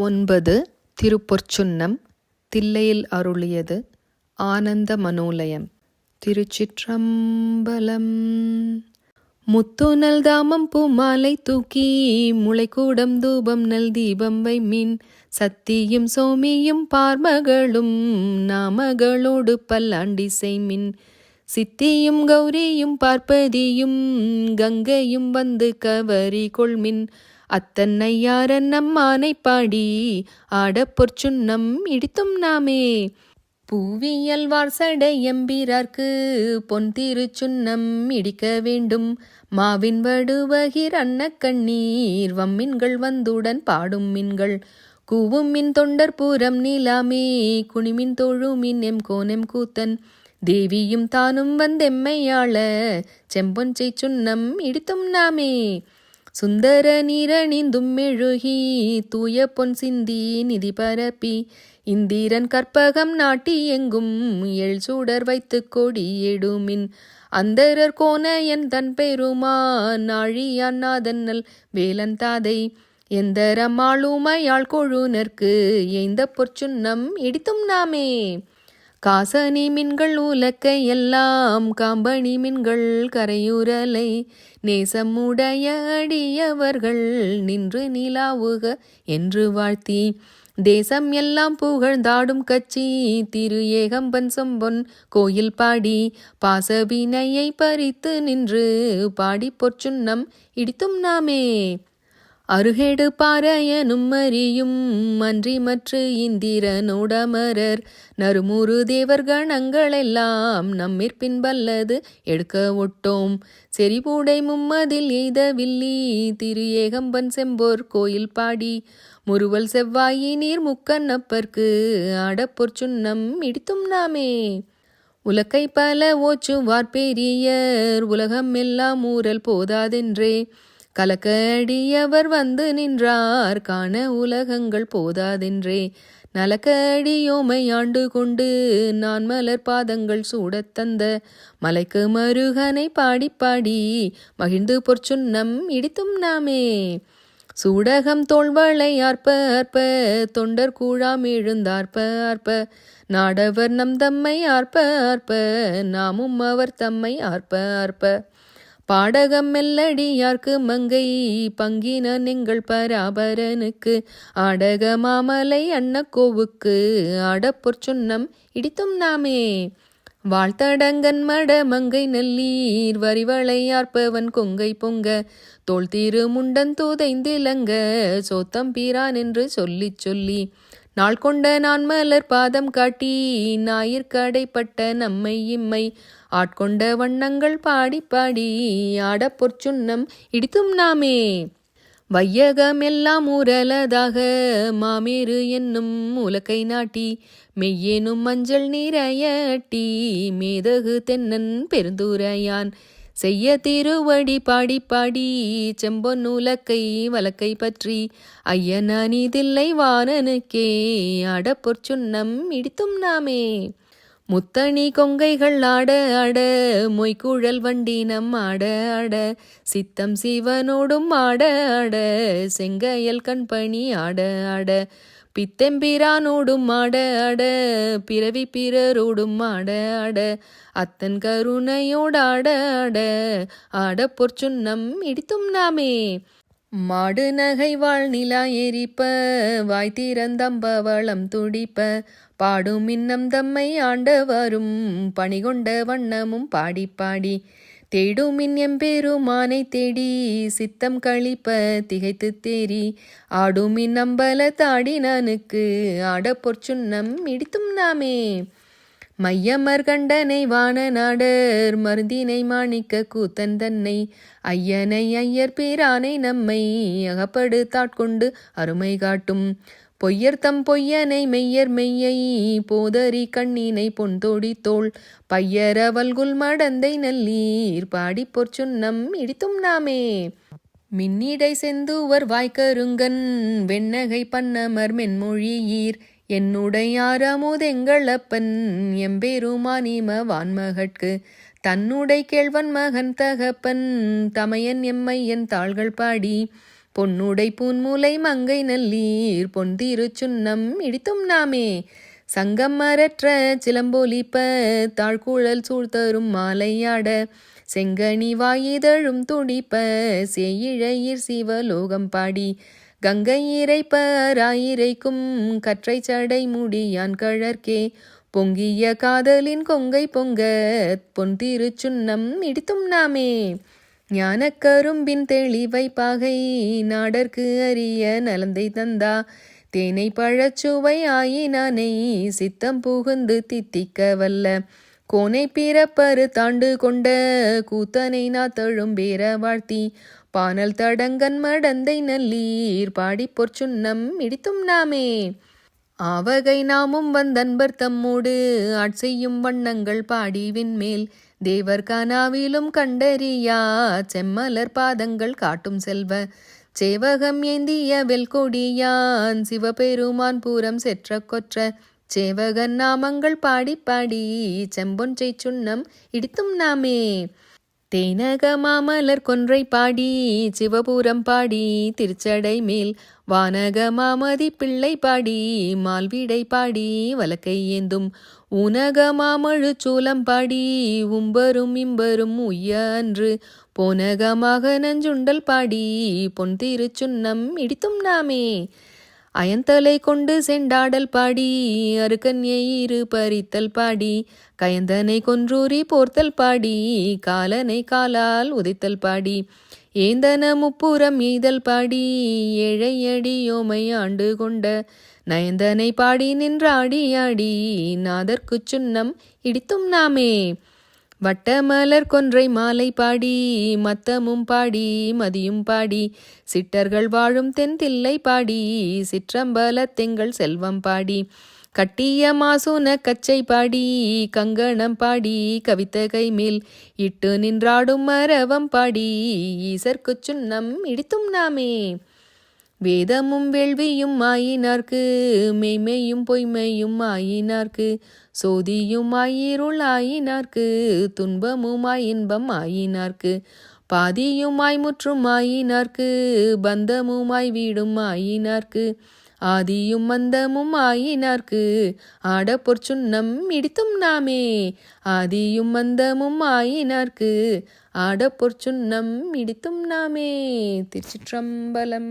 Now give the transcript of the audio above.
9 திருப்பொற்சுன்னம். தில்லையில் அருளியது. ஆனந்த மனோலயம். திருச்சிற்றம்பலம். முத்துநல் தாமம் பூமாலை தூக்கி முளைக்கூடம் தூபம் நல் தீபம் வைமின் சத்தியும் சோமியும் பார்மகளும் நாமகளோடு பல்லாண்டி செய்மின் சித்தியும் கௌரியும் பார்ப்பதியும் கங்கையும் வந்து கவரி கொள்மின் அத்தன் ஐயாரன் நம்மானை பாடி ஆடப்பொற்சுன்னம் இடித்தும் நாமே. பூவியல் வார்சடை எம்பிரார்க்கு பொன் திருச்சுன்னம் இடிக்க வேண்டும். மாவின் வடுவகிர் அன்னக்கண்ணீர் வம்மின்கள் வந்துடன் பாடும் மின்கள் கூவும் மின் தொண்டர் பூரம் நீலாமே குனிமின் தொழுமின் எம் கோனெம் கூத்தன் தேவியும் தானும் வந்தெம்மையாள செம்பொன்சை சுன்னம் இடித்தும் நாமே. சுந்தர நீரணிந்தும் மெழுகி தூய பொன் சிந்தி நிதி பரப்பி இந்திரன் கற்பகம் நாட்டி எங்கும் எள் சூடர் வைத்து கொடி எடுமின் அந்தரர் கோனையன் தன் பெருமான் நாழியான் நாதன்னல் வேலன் தாதை எந்தரமாளுமையாள் கொழுனர்க்கு எய்ந்த பொற்சுன்னம் இடித்தும் நாமே. காசனி மின்கள் உலக்கை எல்லாம் காம்பணி மின்கள் கரையுரலை நேசமுடைய அடியவர்கள் நின்று நிலாவுக என்று வாழ்த்தி தேசம் எல்லாம் புகழ்ந்தாடும் கட்சி திரு ஏகம்பன் சொம்பொன் கோயில் பாடி பாசவினையை பறித்து நின்று பாடி பொற்சுன்னம் இடித்தும் நாமே. அருகேடு பாறையனும் அறியும் அன்றி மற்ற இந்திரனோடமரர் நறுமுறு தேவர் கணங்களெல்லாம் நம்மிற்பின்பல்லது எடுக்க ஒட்டோம் செறிபூடை மும்மதில் எய்த வில்லி திரு ஏகம்பன் செம்போர் கோயில் பாடி முறுவல் செவ்வாயி நீர் முக்கண்ணப்பர்க்கு ஆடப்பொற்சுன்னம் இடித்தும் நாமே. உலக்கை பல ஓச்சுவார் பெரியர் உலகம் எல்லாம் ஊரல் போதாதென்றே கலக்கடியவர் வந்து நின்றார் காண உலகங்கள் போதாதென்றே நலக்கடியோமை ஆண்டு கொண்டு நான் மலர் பாதங்கள் சூடத் தந்த மலைக்கு மருகனை பாடி பாடி மகிழ்ந்து பொற்சுன்னம் இடித்தும் நாமே. சூடகம் தோள்வளை ஆர்ப்ப ஆர்ப்ப தொண்டர் கூழாம் எழுந்தார்ப்ப ஆர்ப்ப நாடவர் நம் தம்மை ஆர்ப்ப ஆர்ப்ப நாமும் அவர் தம்மை ஆர்ப்ப ஆர்ப்ப பாடகம் மெல்லடியார்க்கு மங்கை பங்கின எங்கள் பராபரனுக்கு ஆடக மாமலை அன்னக்கோவுக்கு ஆடப்பொற்சுன்னம் இடித்தும் நாமே. வாழ்த்தடங்கன் மட மங்கை நல்லீர் வரிவளை ஆர்ப்பவன் கொங்கை பொங்க தோல் திரு முண்டன் தூதைந்திலங்க சோத்தம் பீரான் என்று சொல்லிச் சொல்லி நாள் கொண்ட நான் மலர் பாதம் காட்டி ஞாயிற்கடைப்பட்ட நம்மை இம்மை ஆட்கொண்ட வண்ணங்கள் பாடி பாடி ஆடப்பொற்சுன்னம் இடித்தும் நாமே. வையகம் எல்லாம் ஊரலதாக மாமேறு என்னும் உலக்கை நாட்டி மெய்யேனும் மஞ்சள் நீரையட்டி மேதகு தென்னன் பெருந்துரையான் செய்ய திருவடி பாடி பாடி செம்பொன் உலக்கை வலக்கை பற்றி ஐயனானி தில்லை வானனுக்கே ஆடப்பொற்சுன்னம் இடித்தும் நாமே. முத்தணி கொங்கைகள் ஆட ஆட மொய்குழல் வண்டினம் ஆட ஆட சித்தம் சிவனோடும் ஆட ஆட செங்கையல் கண்பணி ஆட ஆட பித்தெம்பிரானோடும் ஆட ஆட பிறவி பிறரோடும் ஆட ஆட அத்தன் கருணையோடாட ஆட ஆட பொற்சுன்னம் இடித்தும் நாமே. மாடு நகை வாழ் நிலா எரிப்ப வாய் திறந்தம்பவளம் துடிப்ப பாடும் இன்னம் தம்மை ஆண்டவரும் பணிகொண்ட வண்ணமும் பாடி பாடி தேடுமின் எம்பெருமானை தேடி சித்தம் கழிப்ப திகைத்து தேறி ஆடுமின் நம்பல தாடினானுக்கு ஆடப்பொற்சுன்னம் இடித்தும் நாமே. மையமர் கண்டனை வான நாடர் மருந்தினை மாணிக்க கூத்தன் தன்னை ஐயனை ஐயர் பிரானை நம்மை அகப்படுத்தாட்கொண்டு அருமை காட்டும் பொய்யர்த்தம் பொய்யனை மெய்யர் மெய்யை போதறி கண்ணினை பொன்தோடி தோள் பையரவல்குல் மடந்தை நல்லீர் பாடி பொற்சுன்னம் இடித்தும் நாமே. மின்னிடை செந்துவர் வாய்க்கருங்கன் வெண்ணகை பன்னமர் மென்மொழியீர் என்னுடையாரமுதெங்கள் அப்பன் எம்பெருமானிம வான்மகட்கு தன்னுடை கேழ்வன் மகன் தகப்பன் தமையன் எம்மையன் தாள்கள் பாடி பொன்னுடை பூன்முலை மங்கை நல்லீர் பொன்திரு சுன்னம் இடித்தும் நாமே. சங்கம் மரற்ற சிலம்பொலிப்ப தாழ்குழல் சூழ்த்தரும் மாலையாட செங்கனி வாயிதழும் துடிப்ப சேயிழையிற் சிவலோகம் பாடி கங்கை இறைப்ப ராயிரைக்கும் கற்றை சடை முடியான் கழற்கே பொங்கிய காதலின் கொங்கை பொங்க பொன்திரு சுன்னம் இடித்தும் நாமே. ஞானக் கரும்பின் தெளிவை பாகை நாடற்கு அறிய நலந்தை தந்தா தேனை பழச்சுவை ஆயினானை சித்தம் புகுந்து தித்திக்க வல்ல கோனை பிறப்பரு தாண்டு கொண்ட கூத்தனை நாத்தழும் பேர வாழ்த்தி பானல் தடங்கன் மடந்தை நல்லீர் பாடி பொற்சுன்னம் இடித்தும் நாமே. ஆவகை நாமும் வந்தன்பர் தம்மோடு ஆட்செய்யும் வண்ணங்கள் பாடி விண்மேல் தேவர் கனாவிலும் கண்டறியா செம்மலர் பாதங்கள் காட்டும் செல்வ சேவகம் ஏந்திய வெல்கொடியான் சிவபெருமான் பூரம் செற்ற கொற்ற சேவகன் நாமங்கள் பாடி பாடி செம்பொன்றை சுன்னம் இடித்தும் நாமே. தேனக மாமலர் கொன்றை பாடி சிவபுரம் பாடி திருச்சடை மேல் வானக மாமதி பிள்ளை பாடி மால்விடை பாடி வலக்கை ஏந்தும் ஊனக மாமழு சூலம் பாடி உம்பரும் இம்பரும் உய்ய அன்று போனகமாக நஞ்சுண்டல் பாடி பொன்திரு சுன்னம் இடித்தும் நாமே. அயந்தலை கொண்டு செண்டாடல் பாடி அருக்கன்யிரு பறித்தல் பாடி கயந்தனை கொன்றூரி போர்த்தல் பாடி காலனை காலால் உதைத்தல் பாடி ஏந்தன முப்புறம் எய்தல் பாடி ஏழையடியோமை ஆண்டு கொண்ட நயந்தனை பாடி நின்றாடியாடி நாதற்கு சுன்னம் இடித்தும் நாமே. வட்டமலர் கொன்றை மாலை பாடி மத்தமும் பாடி மதியும் பாடி சிட்டர்கள் வாழும் தென்தில்லை பாடி சிற்றம்பல தெங்கள் செல்வம் பாடி கட்டிய மாசுன கச்சை பாடி கங்கணம் பாடி கவித்த கைமேல் இட்டு நின்றாடும் மரவம் பாடி ஈசர்க்கு சுன்னம் இடித்தும் நாமே. வேதமும் வேள்வியும் ஆயினார்க்கு மெய்மையும் பொய்மையும் ஆயினார்க்கு சோதியும் ஆயிருள் ஆயினார்க்கு துன்பமுமாய் இன்பம் ஆயினார்க்கு பாதியுமாய் முற்றும் ஆயினார்க்கு பந்தமுமாய் வீடும் ஆயினார்க்கு ஆதியும் மந்தமும் ஆயினார்க்கு ஆட பொற்சுன்னம் இடித்தும் நாமே. ஆதியும் மந்தமும் ஆயினார்க்கு ஆட பொற்சுன்னம் இடித்தும் நாமே. திருச்சிற்றம்பலம்.